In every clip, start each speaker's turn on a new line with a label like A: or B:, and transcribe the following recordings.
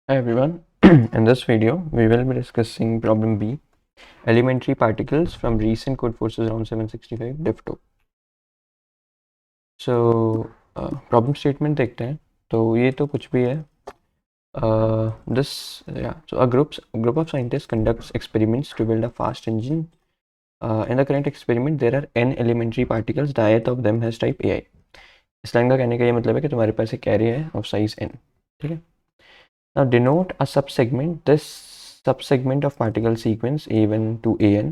A: Hi everyone. In this video, we will be discussing problem B, elementary particles from recent code forces round 765 diff 2. So problem statement देखते हैं. तो ये तो कुछ भी है. So a group of scientists conducts experiments to build a fast engine. In the current experiment, there are n elementary particles. The ith of them has type AI. इस line का कहने का ये मतलब है कि तुम्हारे पास एक कैरी है of size n. ठीक है. Now denote a subsegment. This subsegment of particle sequence A1 to AN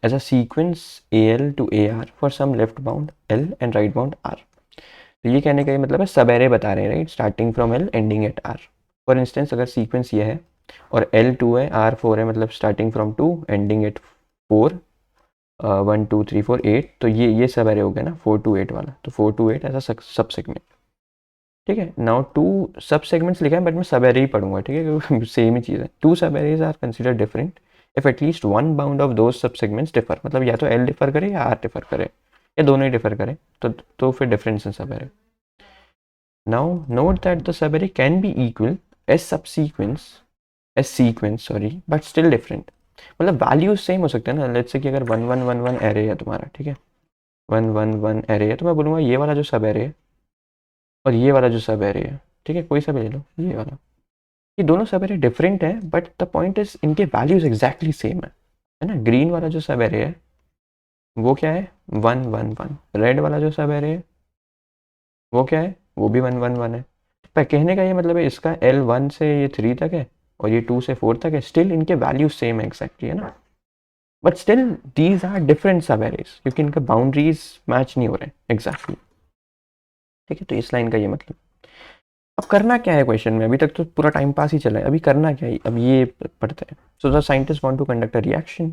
A: as a sequence AL to AR for some left bound L and right bound R. तो ये कहने का ये मतलब है सब एरे बता रहे हैं, right, starting from L ending eight R. For instance अगर सीक्वेंस ये है और L2 है, R4 है, मतलब स्टार्टिंग फ्रॉम 2 एंडिंग एट 4, 1 2 3 4 8, तो ये सब एरे हो गया ना 4 to 8 वाला. तो 4 to 8 ऐसा सब सेगमेंट. ठीक है. नाउ टू सब सेगमेंट्स लिखा है बट मैं सब एरे ही पढ़ूंगा. ठीक है, क्योंकि सेम ही चीज़ है. Two subarrays are consider different if at least one bound of those subsegments differ. मतलब या तो एल डिफर करे या आर डिफर करे या दोनों ही डिफर करे, तो फिर difference in subarray. Now note that the subarray can be equal as sequence but still different. मतलब वैल्यूज सेम हो सकते हैं ना. लेट्स से कि अगर 1 1 1 1 एरे है तुम्हारा, ठीक है, 1 1 1 एरे है, तो मैं बोलूँगा ये वाला जो सब एरे है और ये वाला जो सब एरे है, ठीक है, कोई सा भी ले लो, ये वाला, ये दोनों सब एरे डिफरेंट है बट द पॉइंट इज इनके वैल्यूज एग्जैक्टली सेम है ना. ग्रीन वाला जो सब एरे है वो क्या है 1 1 1. रेड वाला जो सब एरे है वो क्या है, वो भी 1 1 1 है. पर कहने का ये मतलब है इसका L1 से ये 3 तक है और ये 2 से 4 तक है. स्टिल इनके वैल्यूज सेम है एग्जैक्टली, है ना. But still these are different subarrays क्योंकि इनके बाउंड्रीज मैच नहीं हो रहे एग्जैक्टली. ठीक है, तो इस लाइन का ये मतलब. अब करना क्या है क्वेश्चन में. अभी तक तो पूरा टाइम पास ही चला है. अभी करना क्या है, अब ये पढ़ते हैं. So the scientist want to conduct a reaction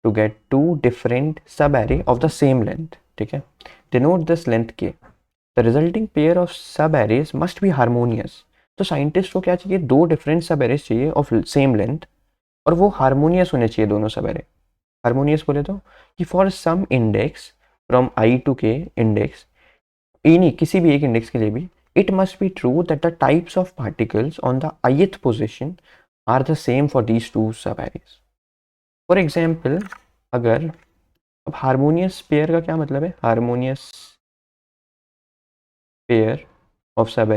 A: to get two different subarray of the same length. ठीक है, denote this length K. The resulting pair of subarrays must be harmonious. तो scientist को क्या चाहिए, दो different सब arrays चाहिए of same length और वो हारमोनियस होने चाहिए दोनों सब एरे. हारमोनियस बोले तो कि for some index from i to k index, नहीं किसी भी एक इंडेक्स के लिए भी, it must be true that the types of particles on the ith position are the same for these two subarrays. For example, अगर अब harmonious pair का क्या मतलब है, हारमोनियस पेयर ऑफ सब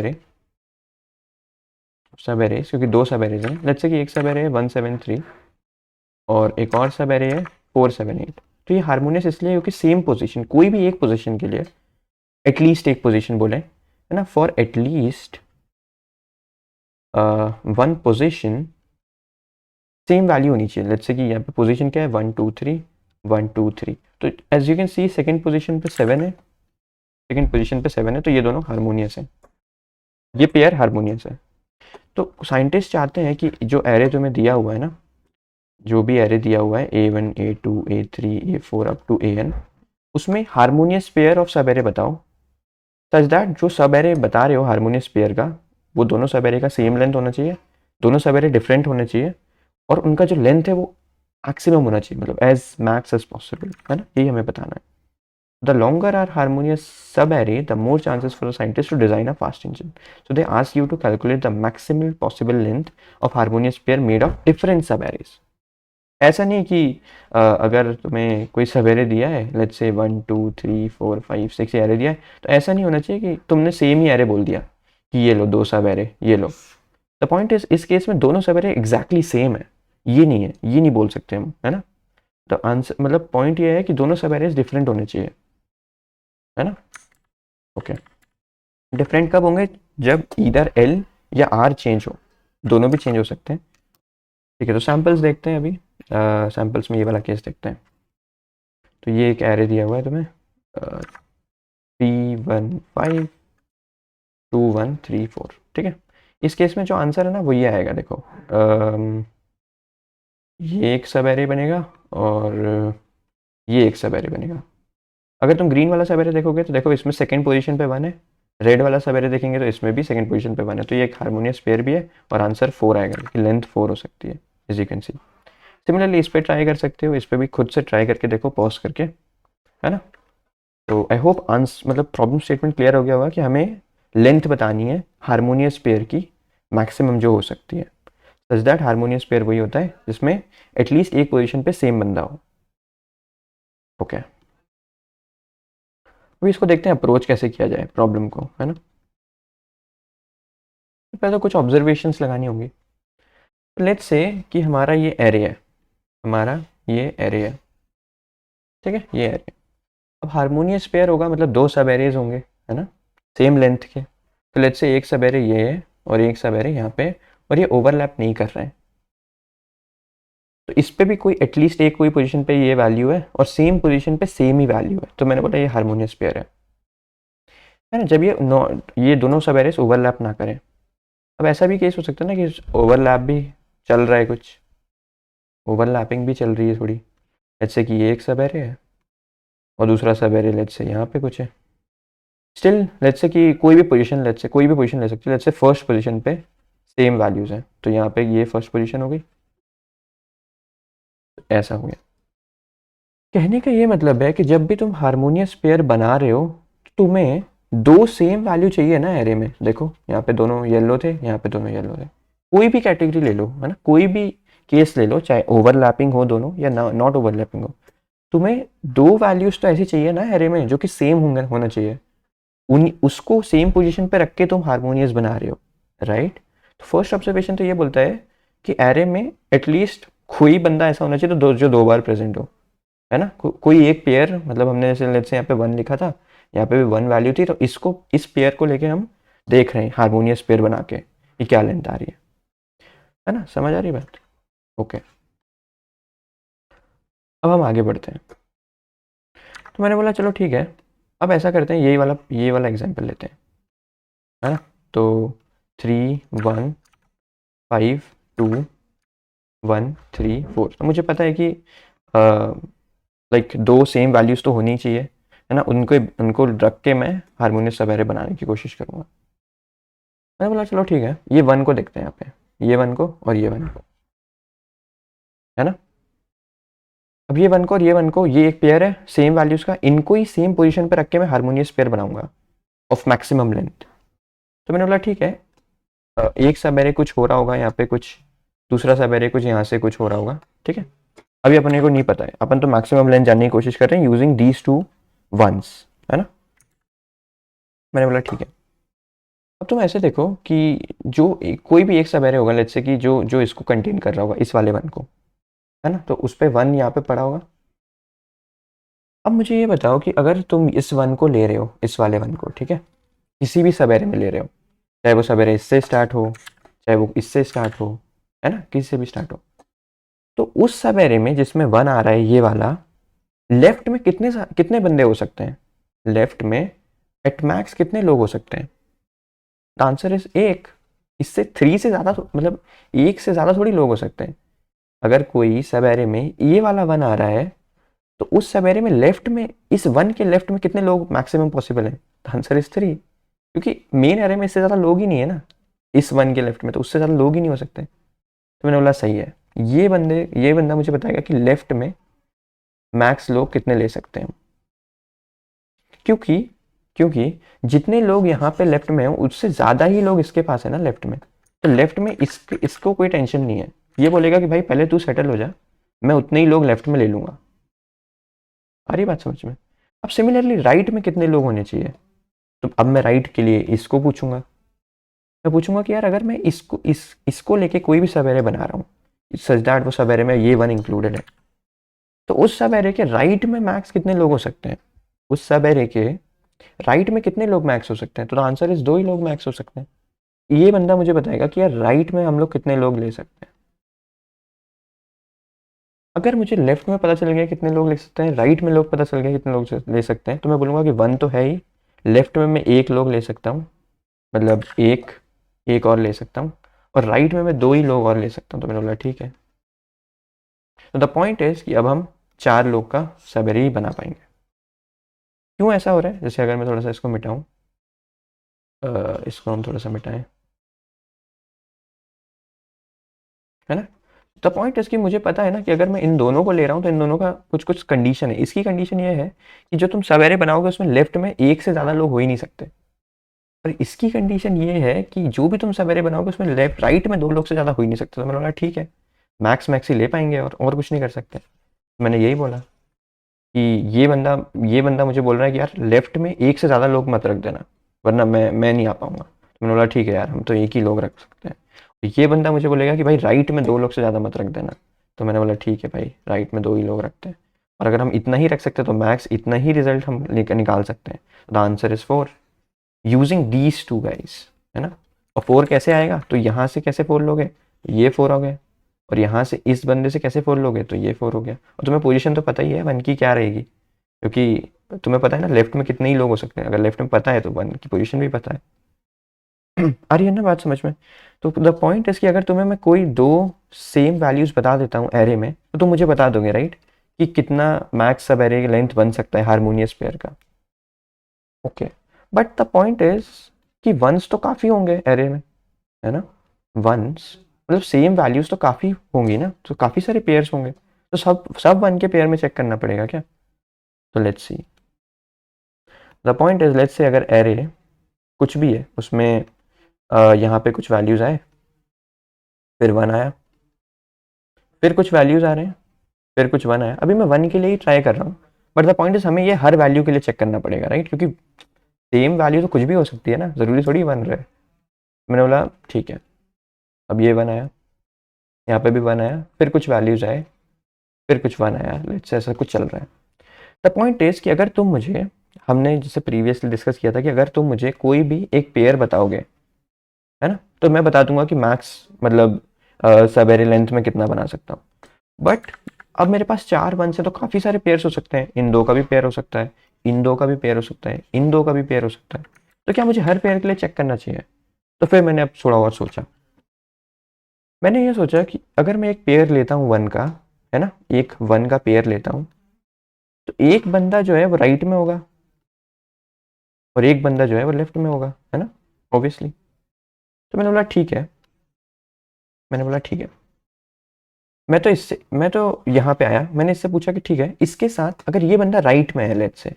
A: एरेज, क्योंकि दो सब एरेज हैं. लेट्स से कि एक सब एरे है 173 और एक और सब एरे है 478. तो ये हारमोनियस इसलिए क्योंकि सेम पोजीशन, कोई भी एक पोजीशन के लिए एटलीस्ट एक पोजीशन बोले, है ना, for at least one position same value होनी चाहिए. लेट्स से कि यहाँ पे पोजीशन क्या है 1 2 3 1 2 3. तो as you can see second position पे 7 है, सेकंड पोजीशन पे 7 है, तो ये दोनों हारमोनियस है, ये पेयर हारमोनियस है. तो साइंटिस्ट चाहते हैं कि जो एरे तुम्हें दिया हुआ है ना, जो भी एरे दिया हुआ है A1 A2 A3 A4 up to AN, उसमें harmonious pair of subarray बताओ सच दैट जो सब एरे बता रहे हो हारमोनियस पेयर का, वो दोनों सब एरे का सेम लेंथ होना चाहिए, दोनों सब एरे डिफरेंट होने चाहिए और उनका जो लेंथ है वो मैक्सिमम होना चाहिए, मतलब एज मैक्स एज पॉसिबल, है ना. यही हमें बताना है. The longer are harmonious subarray the more chances for the scientist to design a fast engine. So they ask you to calculate the maximal possible length of harmonious pair made of different subarrays. ऐसा नहीं कि अगर तुम्हें कोई सब array दिया है, let's say 1 2 3 4 5 6 array दिया है, तो ऐसा नहीं होना चाहिए कि तुमने सेम ही एरे बोल दिया कि ये लो दो सब एरे, ये लो. द पॉइंट इज इस केस में दोनों सब एरे एग्जैक्टली सेम है, ये नहीं है, ये नहीं बोल सकते हम, है ना. तो आंसर मतलब पॉइंट ये है कि दोनों सब एरेज डिफरेंट होने चाहिए, है ना. ओके, डिफरेंट कब होंगे, जब इधर एल या आर चेंज हो, दोनों भी चेंज हो सकते हैं. ठीक है, तो सैम्पल्स देखते हैं अभी. सैम्पल्स में ये वाला केस देखते हैं. तो ये एक एरे दिया हुआ है तुम्हें 3 1 5 2 1 3 4. ठीक है, इस केस में जो आंसर है ना वो ये आएगा. देखो ये एक सब एरे बनेगा और ये एक सब एरे बनेगा. अगर तुम ग्रीन वाला सब एरे देखोगे तो देखो इसमें सेकंड पोजीशन पे 1 है, रेड वाला सब एरे देखेंगे तो इसमें भी सेकंड पोजीशन पे 1 है. तो ये एक हारमोनियस पेयर भी है और आंसर 4 आएगा क्योंकि लेंथ 4 हो सकती है, as you can see. Similarly इस पर ट्राई कर सकते हो, इस पर भी खुद से ट्राई करके देखो पॉज करके, है ना. तो आई होप आंसर मतलब प्रॉब्लम स्टेटमेंट क्लियर हो गया होगा कि हमें लेंथ बतानी है हारमोनियस पेयर की मैक्सिमम जो हो सकती है। सच दैट हार्मोनियस पेयर वही होता है जिसमें एटलीस्ट एक पोजीशन पे सेम बंदा हो। ओके, अभी इसको देखते हैं अप्रोच कैसे किया जाए प्रॉब्लम को, है ना। पहले तो कुछ ऑब्जर्वेशंस लगानी होंगी। लेट्स से कि हमारा ये एरे है, हमारा ये एरे है, ठीक है, ये एरे। अब हार्मोनियस पेयर होगा मतलब दो सब एरेज होंगे, है ना, सेम लेंथ के। तो लेट्स से एक सब एरे ये है और एक सब एरे यहाँ पे, और ये ओवरलैप नहीं कर रहे हैं। तो इस पे भी कोई एटलीस्ट एक कोई पोजीशन पे ये वैल्यू है और सेम पोजीशन पे सेम ही वैल्यू है, तो मैंने बोला ये हार्मोनियस पेयर है ना। जब ये दोनों सब एरेज ओवरलैप ना करें। अब ऐसा भी केस हो सकता है ना कि ओवरलैप भी चल रहा है, कुछ ओवरलैपिंग भी चल रही है थोड़ी। लेट्स से कि ये एक सब एरे है और दूसरा सब एरे लेट्स से यहाँ पे कुछ है। स्टिल लेट्स से कि कोई भी पोजीशन, लेट्स से कोई भी पोजीशन ले सकते हैं। लेट्स से फर्स्ट पोजीशन पे सेम वैल्यूज हैं, तो यहाँ पे ये फर्स्ट पोजीशन हो गई, ऐसा हो गया। कहने का ये मतलब है कि जब भी तुम हार्मोनियस पेयर बना रहे हो तो तुम्हें दो सेम वैल्यू चाहिए ना एरे में। देखो यहाँ पे दोनों येलो थे, यहाँ पे दोनों येलो थे। कोई भी कैटेगरी ले लो, है ना, कोई भी केस ले लो, चाहे ओवरलैपिंग हो दोनों या नॉट ओवरलैपिंग हो, तुम्हें दो वैल्यूज तो ऐसी चाहिए ना एरे में जो कि सेम होना चाहिए। उसको सेम पोजीशन पे रख के तुम हार्मोनियस बना रहे हो, राइट। तो फर्स्ट ऑब्जर्वेशन तो ये बोलता है कि एरे में एटलीस्ट कोई बंदा ऐसा होना चाहिए तो जो दो बार प्रेजेंट हो, है ना। कोई एक पेयर, मतलब हमने जैसे लेट्स से यहाँ पे 1 लिखा था, यहाँ पे भी 1 वैल्यू थी, तो इसको इस पेयर को लेके हम देख रहे हैं हार्मोनियस पेयर बना के ये क्या लेंथ आ रही है ना। समझ आ रही बात? ओके, अब हम आगे बढ़ते हैं। तो मैंने बोला चलो ठीक है, अब ऐसा करते हैं, ये वाला एग्जाम्पल लेते हैं, है ना। तो 3 1 5 2 1 3 4, तो मुझे पता है कि लाइक दो सेम वैल्यूज तो होनी चाहिए, है ना। उनको रख के मैं हार्मोनियस सब एरे बनाने की कोशिश करूँगा। मैंने बोला चलो ठीक है, ये 1 को देखते हैं यहाँ पे, ये 1 को और ये 1 को, है ना। अब ये 1 को और ये 1 को, ये एक पेयर है सेम वैल्यूज का, इनको ही सेम पोजीशन पे रख के मैं हार्मोनियस पेयर बनाऊंगा ऑफ मैक्सिमम लेंथ। तो मैंने बोला ठीक है, एक सब एरे कुछ हो रहा होगा यहाँ पे, कुछ दूसरा सब एरे कुछ यहाँ से कुछ हो रहा होगा, ठीक है। अभी अपने को नहीं पता है, अपन तो मैक्सिमम लेंथ जानने की कोशिश कर रहे हैं यूजिंग दीज टू वंस, है ना। मैंने बोला ठीक है। अब तुम ऐसे देखो कि कोई भी एक सब एरे होगा, लेट्स से कि जो इसको कंटेन कर रहा होगा, इस वाले 1 को, है ना, तो उस पर 1 यहाँ पे पड़ा होगा। अब मुझे ये बताओ कि अगर तुम इस 1 को ले रहे हो, इस वाले 1 को, ठीक है, किसी भी सब एरे में ले रहे हो, चाहे वो सब एरे इससे स्टार्ट हो, चाहे वो इससे स्टार्ट हो, है ना, किसी से भी स्टार्ट हो, तो उस सब एरे में जिसमें 1 आ रहा है ये वाला, लेफ्ट में कितने बंदे हो सकते हैं? लेफ्ट में एट मैक्स कितने लोग हो सकते हैं? The answer is 1। इससे 3 से ज़्यादा मतलब 1 से ज़्यादा थोड़ी लोग हो सकते हैं। अगर कोई सब एरे में ये वाला 1 आ रहा है तो उस सब एरे में लेफ्ट में, इस 1 के लेफ्ट में कितने लोग मैक्सिमम पॉसिबल है? द आंसर इज 3, क्योंकि मेन एरे में इससे ज़्यादा लोग ही नहीं है ना, इस 1 के लेफ्ट में तो उससे ज़्यादा लोग ही नहीं हो सकते। तो मैंने बोला सही है, ये बंदा मुझे बताएगा कि लेफ्ट में मैक्स लोग कितने ले सकते हैं। क्योंकि जितने लोग यहाँ पे लेफ्ट में हैं उससे ज़्यादा ही लोग इसके पास है ना लेफ्ट में। तो लेफ्ट में इसको कोई टेंशन नहीं है, ये बोलेगा कि भाई पहले तू सेटल हो जा, मैं उतने ही लोग लेफ्ट में ले लूँगा। आ रही बात समझ में? अब सिमिलरली राइट में कितने लोग होने चाहिए? तो अब मैं राइट के लिए इसको पूछूंगा, मैं पूछूंगा कि यार अगर मैं इसको लेके कोई भी सब एरे बना रहा हूँ, सच दैट वो सब एरे में ये 1 इंक्लूडेड है, तो उस सब एरे के राइट में मैक्स कितने लोग हो सकते हैं? उस सब एरे के राइट में कितने लोग मैक्स हो सकते हैं? तो आंसर इज 2 ही लोग मैक्स हो सकते हैं। ये बंदा मुझे बताएगा कि यार राइट में हम लोग कितने लोग ले सकते हैं। अगर मुझे लेफ्ट में पता चल गया कितने लोग ले सकते हैं, राइट में लोग पता चल गया कितने लोग ले सकते हैं, तो मैं बोलूँगा कि 1 तो है ही, लेफ्ट में मैं 1 लोग ले सकता हूँ, मतलब एक और ले सकता हूँ, और राइट में मैं 2 ही लोग और ले सकता हूँ। तो मैंने बोला ठीक है। तो द पॉइंट इज कि अब हम 4 लोग का सब एरे ही बना पाएंगे। क्यों ऐसा हो रहा है? जैसे अगर मैं थोड़ा सा इसको मिटाऊँ, इसको हम थोड़ा सा मिटाएं, है ना। द पॉइंट इज कि मुझे पता है ना कि अगर मैं इन दोनों को ले रहा हूँ तो इन दोनों का कुछ कंडीशन है। इसकी कंडीशन ये है कि जो तुम सब एरे बनाओगे उसमें लेफ्ट में 1 से ज़्यादा लोग हो ही नहीं सकते। पर इसकी कंडीशन ये है कि जो भी तुम सवेरे बनाओगे उसमें लेफ्ट राइट में 2 लोग से ज़्यादा हो ही नहीं सकते। तो मैंने बोला ठीक है, मैक्स ही ले पाएंगे और कुछ नहीं कर सकते। मैंने यही बोला कि ये बंदा मुझे बोल रहा है कि यार लेफ्ट में एक से ज़्यादा लोग मत रख देना, वरना मैं नहीं आ पाऊंगा। तो मैंने बोला ठीक है यार, हम तो एक ही लोग रख सकते हैं। तो ये बंदा मुझे बोलेगा कि भाई राइट में 2 लोग से ज़्यादा मत रख देना। तो मैंने बोला ठीक है भाई, राइट में 2 ही लोग रखते हैं, और अगर हम इतना ही रख सकते हैं तो मैक्स इतना ही रिजल्ट हम निकाल सकते हैं। The answer is 4 using these 2 guys, है ना। और 4 कैसे आएगा, तो यहाँ से कैसे 4 लोगे, ये 4 हो गए, और यहाँ से इस बंदे से कैसे 4 लोगे, तो ये 4 हो गया। और तुम्हें पोजीशन तो पता ही है 1 की क्या रहेगी, क्योंकि तुम्हें पता है ना लेफ्ट में कितने ही लोग हो सकते हैं। अगर लेफ्ट में पता है तो 1 की पोजीशन भी पता है। आ रही है ना बात समझ में। तो द पॉइंट इज कि अगर तुम्हें मैं कोई 2 सेम वैल्यूज बता देता हूँ एरे में, तो तुम मुझे बता दोगे राइट कि कितना मैक्स सब एरे लेंथ बन सकता है हारमोनियस पेयर का। Okay, but the point is कि वंस तो काफ़ी होंगे एरे में, है ना। वंस मतलब सेम वैल्यूज तो काफ़ी होंगी ना, तो काफ़ी सारे पेयर्स होंगे, तो सब 1 के पेयर में चेक करना पड़ेगा क्या। तो let's see, the point is let's say अगर एरे कुछ भी है उसमें यहाँ पे कुछ वैल्यूज आए, फिर 1 आया, फिर कुछ वैल्यूज आ रहे हैं, फिर कुछ 1 आया। अभी मैं 1 के लिए ही ट्राई कर रहा हूँ, बट द पॉइंट इज हमें ये हर वैल्यू के लिए चेक करना पड़ेगा राइट, क्योंकि सेम वैल्यू तो कुछ भी हो सकती है ना, ज़रूरी थोड़ी 1 रहे। मैंने बोला ठीक है, अब ये 1 आया, यहाँ पे भी 1 आया, फिर कुछ वैल्यूज आए, फिर कुछ 1 आया, लेट्स से ऐसा कुछ चल रहा है। द पॉइंट इज कि अगर तुम मुझे, हमने जैसे प्रीवियसली डिस्कस किया था कि अगर तुम मुझे कोई भी एक पेयर बताओगे, है ना, तो मैं बता दूंगा कि मैक्स मतलब सब एरे लेंथ में कितना बना सकता हूँ। बट अब मेरे पास 4 1 से तो काफ़ी सारे पेयर्स हो सकते हैं, इन 2 का भी पेयर हो सकता है, इन 2 का भी पेयर हो सकता है, इन 2 का भी पेयर हो सकता है। तो क्या मुझे हर पेयर के लिए चेक करना चाहिए। तो फिर मैंने अब थोड़ा और सोचा, मैंने ये सोचा कि अगर मैं एक पेयर लेता हूँ 1 का, है ना, एक 1 का पेयर लेता हूँ, तो एक बंदा जो है वो राइट में होगा और एक बंदा जो है वो लेफ्ट में होगा, है ना, ऑब्वियसली। तो मैंने बोला ठीक है, मैंने बोला ठीक है, मैं तो यहाँ पे आया, मैंने इससे पूछा कि ठीक है, इसके साथ अगर ये बंदा राइट में है, लेट्स से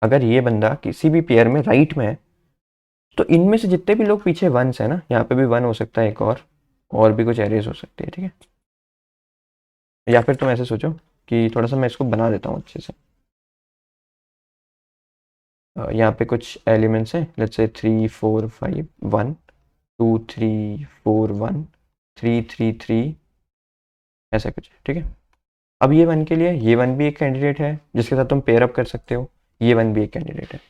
A: अगर ये बंदा किसी भी पेयर में राइट में है, तो इनमें से जितने भी लोग पीछे 1s है ना, यहाँ पे भी 1 हो सकता है एक और भी कुछ एरेज हो सकती है, ठीक है। या फिर तुम ऐसे सोचो कि थोड़ा सा मैं इसको बना देता हूँ अच्छे से। यहाँ पे कुछ एलिमेंट्स हैं, लेट्स से 3 4 5 1 2 3 4 1 3 3 3, ऐसा कुछ, ठीक है। अब ये 1 के लिए ये 1 भी एक कैंडिडेट है जिसके साथ तुम पेयर अप कर सकते हो, ये 1 भी एक कैंडिडेट है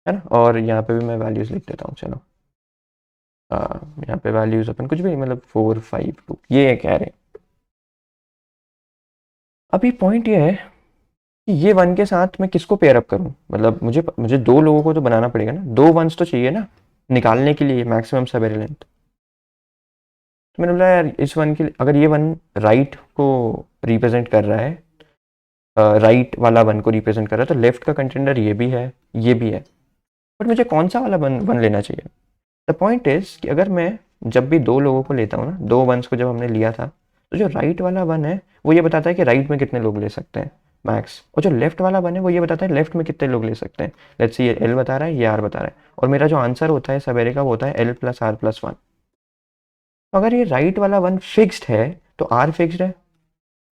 A: ना। और यहाँ पे भी मैं वैल्यूज लिख देता हूँ, चलो यहाँ पे वैल्यूज अपन कुछ भी मतलब 4 5 2, ये एक एरे। अभी पॉइंट ये है कि ये 1 के साथ मैं किसको पेयर अप करूँ, मतलब मुझे 2 लोगों को तो बनाना पड़ेगा ना, 2 1s तो चाहिए ना निकालने के लिए मैक्सिमम सबेरे लेंथ। तो मैंने बोला यार इस 1 के लिए अगर ये 1 राइट को रिप्रेजेंट कर रहा है, राइट वाला 1 को रिप्रेजेंट कर रहा है, तो लेफ्ट का कंटेंडर ये भी है, ये भी है, बट मुझे कौन सा वाला 1 लेना चाहिए। द पॉइंट इज कि अगर मैं जब भी 2 लोगों को लेता हूँ ना, 2 1s को जब हमने लिया था, तो जो राइट वाला 1 है वो ये बताता है कि राइट में कितने लोग ले सकते हैं मैक्स, और जो लेफ्ट वाला 1 है वो ये बताता है लेफ्ट में कितने लोग ले सकते हैं। लेट्स से ये एल बता रहा है, ये आर बता रहा है, और मेरा जो आंसर होता है सवेरे का वो होता है एल प्लस आर प्लस 1। तो अगर ये राइट वाला 1 फिक्स्ड है तो आर फिक्स्ड है,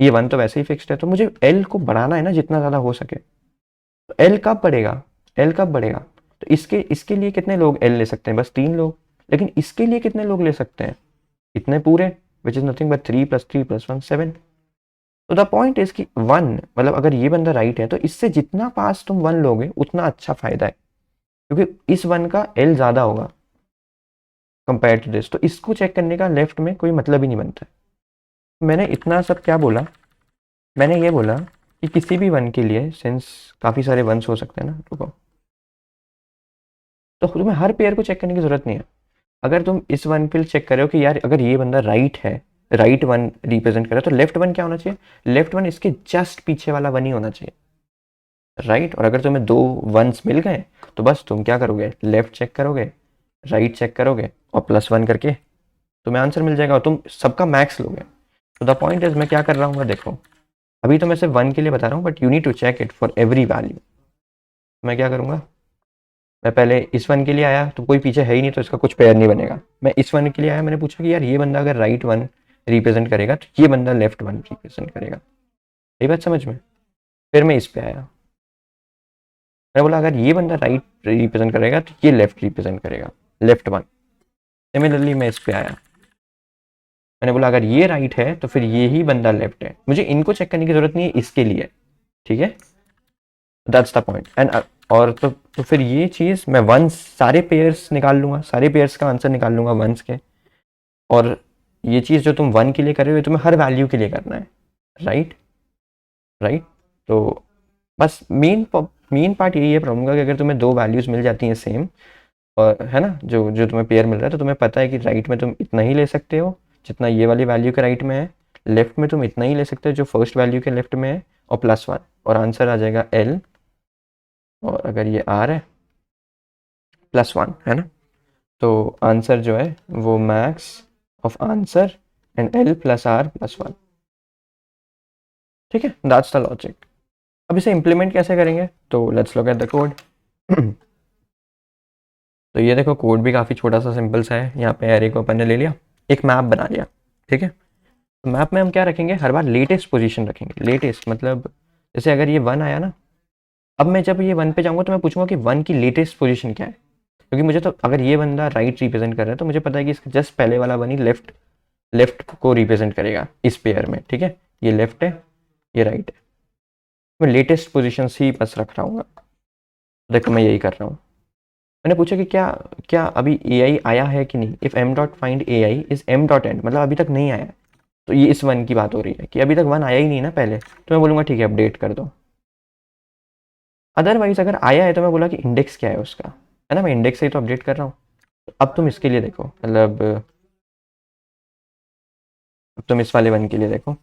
A: ये 1 तो वैसे ही फिक्स्ड है, तो मुझे एल को बढ़ाना है ना जितना ज़्यादा हो सके। तो एल कब बढ़ेगा, एल कब बढ़ेगा, तो इसके इसके लिए कितने लोग एल ले सकते हैं, बस 3 लोग। लेकिन इसके लिए कितने लोग ले सकते हैं, इतने पूरे, विच इज नथिंग बट 3 + 3 + 1 7। तो द पॉइंट इज कि 1 मतलब अगर ये बंदा राइट है तो इससे जितना पास तुम 1 लोगे उतना अच्छा फायदा है, क्योंकि इस 1 का एल ज़्यादा होगा कंपेयर टू दिस। तो इसको चेक करने का लेफ्ट में कोई मतलब ही नहीं बनता है। मैंने इतना सब क्या बोला, मैंने ये बोला कि किसी भी 1 के लिए सिंस काफ़ी सारे 1s हो सकते हैं ना, तो तुम्हें हर पेयर को चेक करने की जरूरत नहीं है। अगर तुम इस 1 पे चेक कर रहे हो कि यार अगर ये बंदा राइट है, राइट 1 रिप्रेजेंट कर रहा है, तो लेफ्ट 1 क्या होना चाहिए, लेफ्ट 1 इसके जस्ट पीछे वाला 1 ही होना चाहिए, राइट। और अगर तुम्हें 2 1s मिल गए तो बस तुम क्या करोगे, लेफ्ट चेक करोगे, राइट चेक करोगे, और +1 करके तुम्हें आंसर मिल जाएगा और तुम सबका मैक्स लोगे। तो द पॉइंट इज मैं क्या कर रहा हूँ, देखो अभी तो मैं सिर्फ 1 के लिए बता रहा हूँ, but you need to check it for every value. मैं क्या करूँगा, मैं पहले इस वन के लिए आया तो कोई पीछे है ही नहीं, तो इसका कुछ पेयर नहीं बनेगा। मैं इस वन के लिए आया, मैंने पूछा कि यार ये बंदा अगर राइट वन रिप्रेजेंट करेगा तो ये बंदा लेफ्ट वन रिप्रेजेंट करेगा। ये बात समझ में? फिर मैं इस पे आया, मैंने बोला अगर ये बंदा राइट रिप्रेजेंट करेगा तो ये लेफ्ट रिप्रेजेंट करेगा, लेफ्ट वन। सिमिलरली मैं इस पे आया, मैंने बोला अगर ये राइट है तो फिर ये ही बंदा लेफ्ट है। मुझे इनको चेक करने की जरूरत नहीं है इसके लिए, ठीक है, दैट्स द पॉइंट। एंड और तो फिर ये चीज़ मैं वंस सारे पेयर्स निकाल लूंगा, सारे पेयर्स का आंसर निकाल लूंगा वंस के। और ये चीज़ जो तुम वन के लिए कर रहे हो तुम्हें हर वैल्यू के लिए करना है, राइट राइट। तो बस मेन पार्ट यही है प्रॉब्लम का कि अगर तुम्हें दो वैल्यूज़ मिल जाती हैं सेम, और है ना, जो जो तुम्हें पेयर मिल रहा है, तो तुम्हें पता है कि राइट में तुम इतना ही ले सकते हो जितना ये वाली वैल्यू के राइट में है, लेफ्ट में तुम इतना ही ले सकते हो जो फर्स्ट वैल्यू के लेफ्ट में है, और प्लस वन, और आंसर आ जाएगा एल। और अगर ये आर है प्लस वन, है ना, तो आंसर जो है वो max of answer and l plus r plus one. ठीक है, दैट्स द लॉजिक। अब इसे इम्प्लीमेंट कैसे करेंगे, तो let's look at the code. तो ये देखो कोड भी काफ़ी छोटा सा सिंपल सा है। यहाँ पे एरे को अपन ने ले लिया, एक मैप बना लिया, ठीक है। तो मैप में हम क्या रखेंगे, हर बार लेटेस्ट पोजीशन रखेंगे। लेटेस्ट मतलब जैसे अगर ये वन आया ना, अब मैं जब ये वन पे जाऊँगा तो मैं पूछूंगा कि वन की लेटेस्ट पोजीशन क्या है, क्योंकि मुझे तो अगर ये बंदा राइट रिप्रेजेंट कर रहा है तो मुझे पता है कि इसका जस्ट पहले वाला वन ही लेफ्ट लेफ्ट को रिप्रेजेंट करेगा इस पेयर में, ठीक है। ये लेफ्ट है, ये राइट है, मैं लेटेस्ट पोजिशन ही बस रख रहा हूँ। देखो मैं यही कर रहा हूँ। मैंने पूछा कि क्या क्या अभी ए आई आया है कि नहीं। If m dot find a i is m dot end, मतलब अभी तक नहीं आया, तो ये इस वन की बात हो रही है कि अभी तक वन आया ही नहीं ना पहले, तो मैं बोलूँगा ठीक है अपडेट कर दो। अदरवाइज अगर आया है तो मैं बोला कि इंडेक्स क्या है उसका, है ना, मैं इंडेक्स से ही तो अपडेट कर रहा हूँ। तो अब तुम इसके लिए देखो, मतलब अब तुम इस वाले वन के लिए देखो,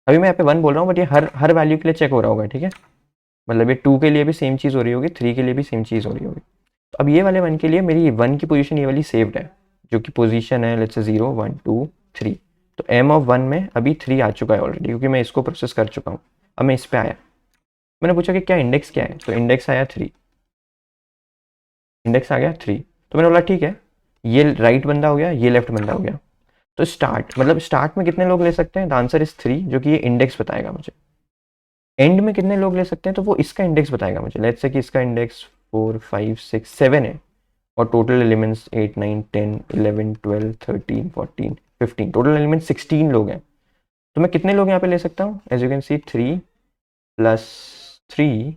A: अभी मैं यहाँ पे वन बोल रहा हूँ बट ये हर वैल्यू के लिए चेक हो रहा होगा, ठीक है। मतलब ये टू के लिए भी सेम चीज़ हो रही होगी, थ्री के लिए भी सेम चीज़ हो रही होगी। तो अब ये वाले वन के लिए मेरी वन की पोजीशन ये वाली सेव्ड है, जो कि पोजीशन है लेट्स से 0 1 2 3। तो एम ऑफ वन में अभी 3 आ चुका है ऑलरेडी, क्योंकि मैं इसको प्रोसेस कर चुका हूँ। अब मैं इस पे आया, मैंने पूछा कि क्या इंडेक्स क्या है, तो इंडेक्स आया 3, इंडेक्स आ गया 3। तो मैंने बोला ठीक है, ये राइट बंदा हो गया, ये लेफ्ट बंदा हो गया। तो स्टार्ट मतलब स्टार्ट में कितने लोग ले सकते हैं, द आंसर इज 3, जो कि ये इंडेक्स बताएगा मुझे। एंड में कितने लोग ले सकते हैं, तो वो इसका इंडेक्स बताएगा मुझे। लेट्स से कि इसका इंडेक्स 4 5 6 7 है, और टोटल एलिमेंट्स 8 9 10 11 12 13 14 15, टोटल एलिमेंट्स 16 लोग हैं। तो मैं कितने लोग यहाँ पे ले सकता हूँ, as you can see 3 plus 3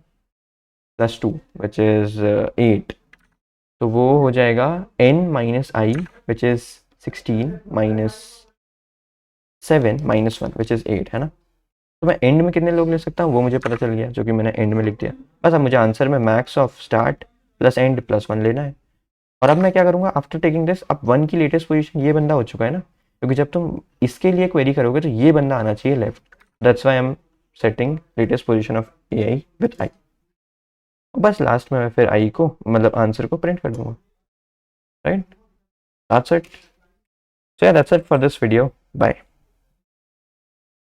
A: plus 2 which is 8। तो वो हो जाएगा n minus i which is 16 minus 7 minus 1 which is 8, है ना। तो मैं एंड में कितने लोग ले सकता हूँ वो मुझे पता चल गया, जो कि मैंने एंड में लिख दिया। बस अब मुझे आंसर में max of start plus and plus one लेना है। और अब मैं क्या करूँगा, आफ्टर टेकिंग दिस, अब वन की लेटेस्ट पोजीशन ये बंदा हो चुका है ना, क्योंकि जब तुम इसके लिए क्वेरी करोगे तो ये बंदा आना चाहिए left. That's why I am setting latest position of A I with I. बस लास्ट में मैं फिर आई को मतलब आंसर को प्रिंट कर दूंगा, right. That's it. So yeah that's it for this video, bye.